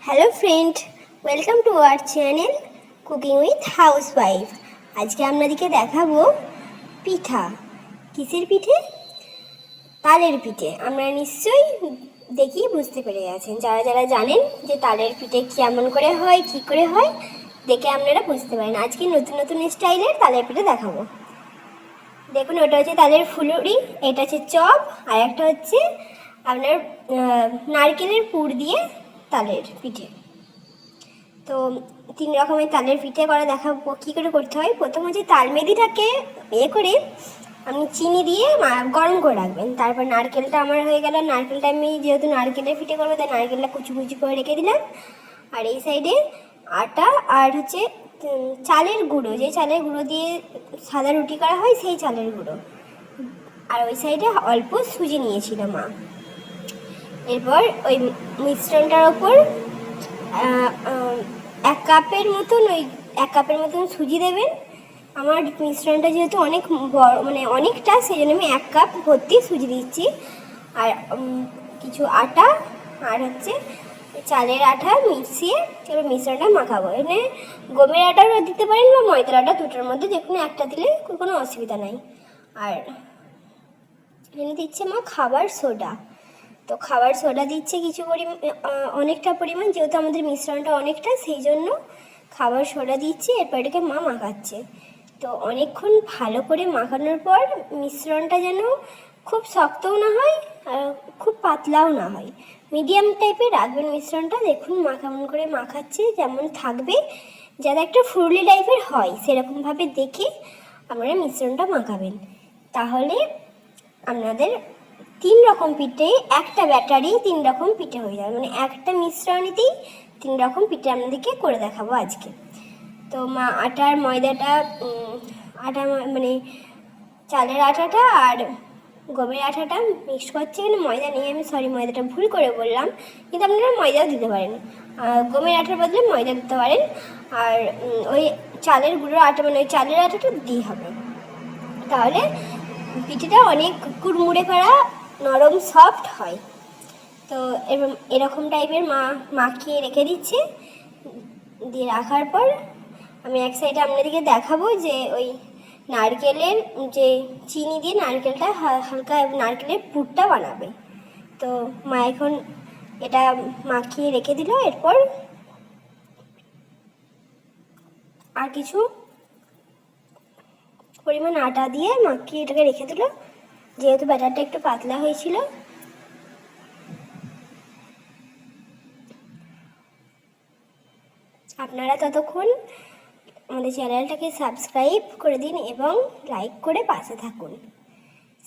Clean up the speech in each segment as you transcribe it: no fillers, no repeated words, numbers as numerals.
Hello friend, welcome to our channel cooking with housewife. আজকে আপনাদেরকে দেখাবো পিঠা। কিসের পিঠে? তালের পিঠে। আপনারা নিশ্চয়ই দেখি বুঝতে পেরে গেছেন। যারা যারা জানেন যে তালের পিঠে কেমন করে হয়, কী করে হয়, দেখে আপনারা বুঝতে পারেন। আজকে নতুন নতুন স্টাইলের তালের পিঠে দেখাবো। দেখুন, ওটা হচ্ছে তালের ফুলুরি, এটা হচ্ছে চপ, আর একটা হচ্ছে আপনার নারকেলের পুর দিয়ে তালের পিঠে। তো 3 রকমের তালের পিঠে করা দেখাবো কী করে করতে হয়। প্রথম হচ্ছে তাল মেদিটাকে করে আপনি চিনি দিয়ে গরম করে রাখবেন। তারপর নারকেলটা আমার হয়ে গেল। নারকেলটা আমি যেহেতু নারকেলের পিঠে করবো, তাই নারকেলটা কুচি কুচি করে রেখে দিলাম। আর এই সাইডে আটা আর হচ্ছে চালের গুঁড়ো, যে চালের গুঁড়ো দিয়ে সাদা রুটি করা হয় সেই চালের গুঁড়ো। আর ওই সাইডে অল্প সুজি নিয়েছিল মা। এরপর ওই মিশ্রণটার ওপর 1 কাপের মতন সুজি দেবেন। আমার মিশ্রণটা যেহেতু অনেক বড়, মানে অনেকটা, সেই জন্য আমি 1 কাপ ভর্তি সুজি দিচ্ছি। আর কিছু আটা আর হচ্ছে চালের আটা মিশিয়ে এবার মিশ্রণটা মাখাবো। এখানে গমের আটাও দিতে পারেন বা ময়দার আটা, দুটোর মধ্যে যে কোনো একটা দিলে কোনো অসুবিধা নাই। আর এখানে দিচ্ছে মা খাবার সোডা। তো খাবার সোডা দিচ্ছে কিছু অনেকটা পরিমাণ, যেহেতু আমাদের মিশ্রণটা অনেকটা, সেই জন্য খাবার সোডা দিচ্ছে। এরপর এটাকে মা মাখাচ্ছে। তো অনেকক্ষণ ভালো করে মাখানোর পর মিশ্রণটা যেন খুব শক্তও না হয় আর খুব পাতলাও না হয়, মিডিয়াম টাইপের রাখবেন মিশ্রণটা। দেখুন মা কেমন করে মাখাচ্ছে, যেমন থাকবে যাতে একটা ফুরলি টাইপের হয় সেরকমভাবে দেখে আপনারা মিশ্রণটা মাখাবেন। তাহলে আপনাদের 3 রকম পিঠে, একটা ব্যাটারি 3 রকম পিঠে হয়ে যাবে, মানে একটা মিশ্রণেতেই 3 রকম পিঠে আপনাদেরকে করে দেখাবো আজকে। তো মা আটার ময়দাটা মানে চালের আটাটা আর গমের আটাটা মিক্স করছে। এখানে ময়দা নেই, আমি ময়দাটা ভুল করে বললাম, কিন্তু আপনারা ময়দাও দিতে পারেন, গমের আটার বদলে ময়দা দিতে পারেন। আর ওই চালের গুঁড়োর আটা, মানে ওই চালের আটাটা দিই হবে, তাহলে পিঠেটা অনেক কুড়মুড়ে করা, নরম, সফট হয়। তো এরকম টাইপের মাখিয়ে রেখে দিচ্ছি। দিয়ে রাখার পর আমি এক সাইডে আপনাদেরকে দেখাবো যে ওই নারকেলের যে চিনি দিয়ে নারকেলটা হালকা নারকেলের পুরটা বানাবে। তো মা এখন এটা মাখিয়ে রেখে দিল। এরপর আর কিছু পরিমাণ আটা দিয়ে মাখিয়ে এটাকে রেখে দিল, যেহেতু ব্যাটারটা একটু পাতলা হয়েছিল। আপনারা ততক্ষণ আমাদের চ্যানেলটাকে সাবস্ক্রাইব করে দিন এবং লাইক করে পাশে থাকুন।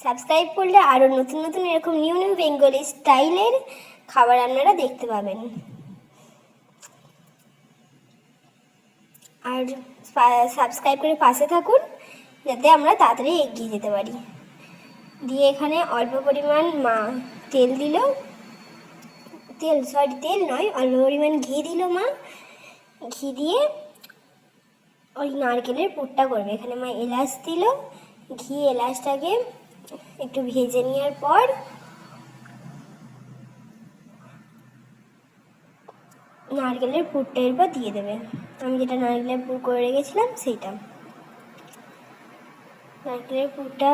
সাবস্ক্রাইব করলে আরও নতুন নতুন এরকম নিউ নিউ বেঙ্গলি স্টাইলের খাবার আপনারা দেখতে পাবেন। আর সাবস্ক্রাইব করে পাশে থাকুন যাতে আমরা তাড়াতাড়ি এগিয়ে যেতে পারি। দিয়ে এখানে অল্প পরিমাণ তেল দিল, তেল নয়, অল্প পরিমাণ ঘি দিল মা। ঘি দিয়ে ওই নারকেলের পুরটা করবে। এখানে মা এলাচ দিল, ঘি এলাচটাকে একটু ভেজে নেওয়ার পর নারকেলের পুরটা এরপর দিয়ে দেবে। আমি যেটা নারকেলের পুর করে রেখেছিলাম সেইটা। নারকেলের পুরটা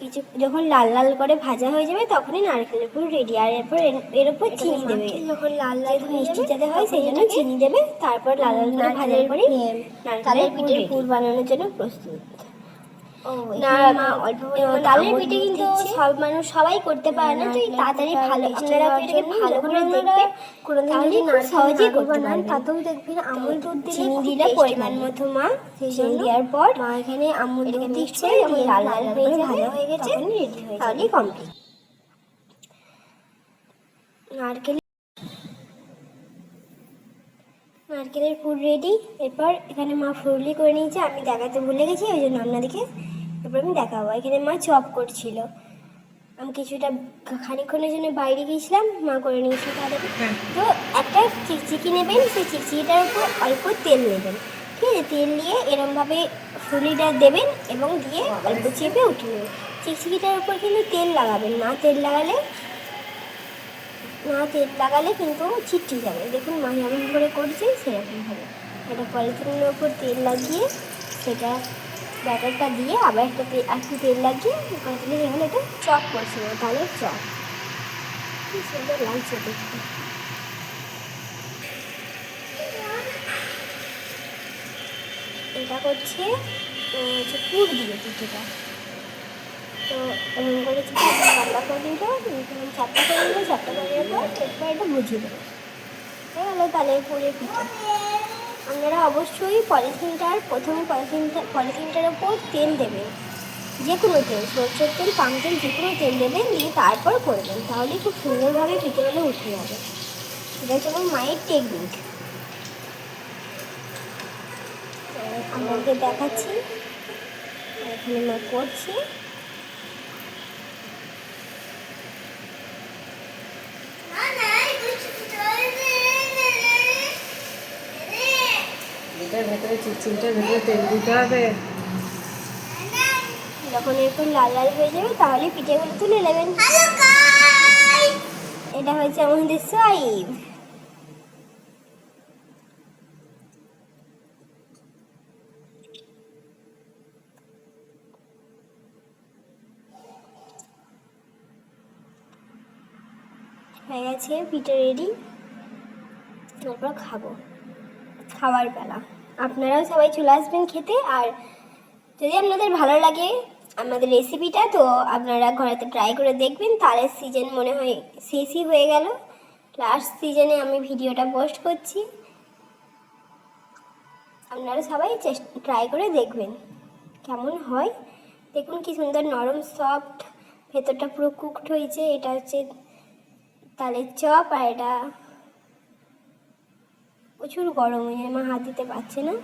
কিছু যখন লাল লাল করে ভাজা হয়ে যাবে তখনই নারকেলের পুর রেডি। আর এরপর এর উপর চিনি দেবে। যখন লাল লাল মিষ্টি যাতে হয় সেই জন্য চিনি দেবে। তারপর লাল লাল করে ভাজার পরে নারকেলের পুর বানানোর জন্য প্রস্তুত। না মা, অল্প তালের পিঠে কিন্তু সব মানুষ সবাই করতে পারে না, তো তাড়াতাড়ি ভালো আপনারা এটাকে ভালো করে দেখবে, তাহলে খুব সহজেই করতে পারবেন। তাতেও দেখবেন আমুল দুধ দিলে পরিমাণ মতো মা সেই জন্য দেওয়ার পর মা এখানে আমুল দুধ দিচ্ছে, লাল লাল হয়ে ভাজা হয়ে গেছে, তাহলেই কমপ্লিট। নারকেলের পুর রেডি। এরপর এখানে মা ফুরলি করে নিয়েছে, আমি দেখাতে ভুলে গেছি, ওই জন্য আপনাদেরকে এরপর আমি দেখাবো। এখানে মা চপ করছিল, আমি কিছুটা খানিকক্ষণের জন্য বাইরে গিয়েছিলাম, মা করে নিয়েছিল তাদের। তো একটা চিকচিকি নেবেন, সেই চিকচিকিটার উপর অল্প তেল নেবেন, ঠিক আছে? তেল নিয়ে এরমভাবে ফুরলিটা দেবেন এবং দিয়ে অল্প চেপে উঠে নেবেন। চিকচিকিটার উপর কিন্তু তেল লাগাবেন না, তেল লাগালে না তেল লাগালে কিন্তু ছিটকে যাবে। দেখুন মা যেমন করে করছে সেরকমভাবে এটা পলিথিনের ওপর তেল লাগিয়ে সেটা ব্যাটারটা দিয়ে আবার একটু তেল লাগিয়ে করে দিলে এখানে এটা চপ করছে না, তাহলে চপ কি সুন্দর লাগছে দেখতে। এটা করছে পুর দিয়ে পিঠেটা। তো এরকম করে চারটা করে দিল, চারটা করে দিল, চারটা করে দেওয়ার পর এরপর এটা বুঝিয়ে দেবো হয়ে গেলো তাহলে পুরের পিঠে। আপনারা অবশ্যই প্রথমে পলিথিনটার ওপর তেল দেবেন, যে কোনো তেল, সরষের তেল, পাম তেল, যে কোনো তেল দেবেন, দিয়ে তারপর করবেন, তাহলে খুব সুন্দরভাবে পিঠেগুলো উঠে যাবে। এটা হচ্ছে আমার মায়ের টেকনিক, আপনাদের দেখাচ্ছি। এখানে মা করছি। এটার ভেতরে চিচিংটার ভেতরে তেল দিতে হবে। যখন একটু লাল লাল হয়ে যাবে তাহলে পিঠেগুলো তুলে নেবেন। এটা হচ্ছে আমাদের সাইব। হয়ে গেছে পিঠে রেডি, তারপর খাওয়ার বেলা। আপনারাও সবাই চলে আসবেন খেতে। আর যদি আপনাদের ভালো লাগে আমাদের রেসিপিটা, তো আপনারা ঘরেতে ট্রাই করে দেখবেন। তালের সিজন মনে হয় শেষই হয়ে গেল, লাস্ট সিজনে আমি ভিডিওটা পোস্ট করছি। আপনারা সবাই ট্রাই করে দেখবেন কেমন হয়। দেখুন কি সুন্দর নরম সফট, ভেতরটা পুরো কুকড হয়েছে। এটা হচ্ছে তালের চপ, আর এটা প্রচুর গরম হয়ে যায়, মা হাত দিতে পারছে না।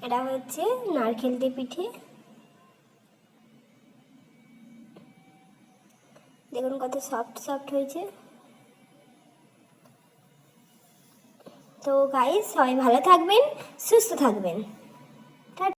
এটা হচ্ছে নারকেল দিয়ে পিঠে, দেখুন কত সফট সফট হয়েছে। তো গাইস সবাই ভালো থাকবেন, সুস্থ থাকবেন।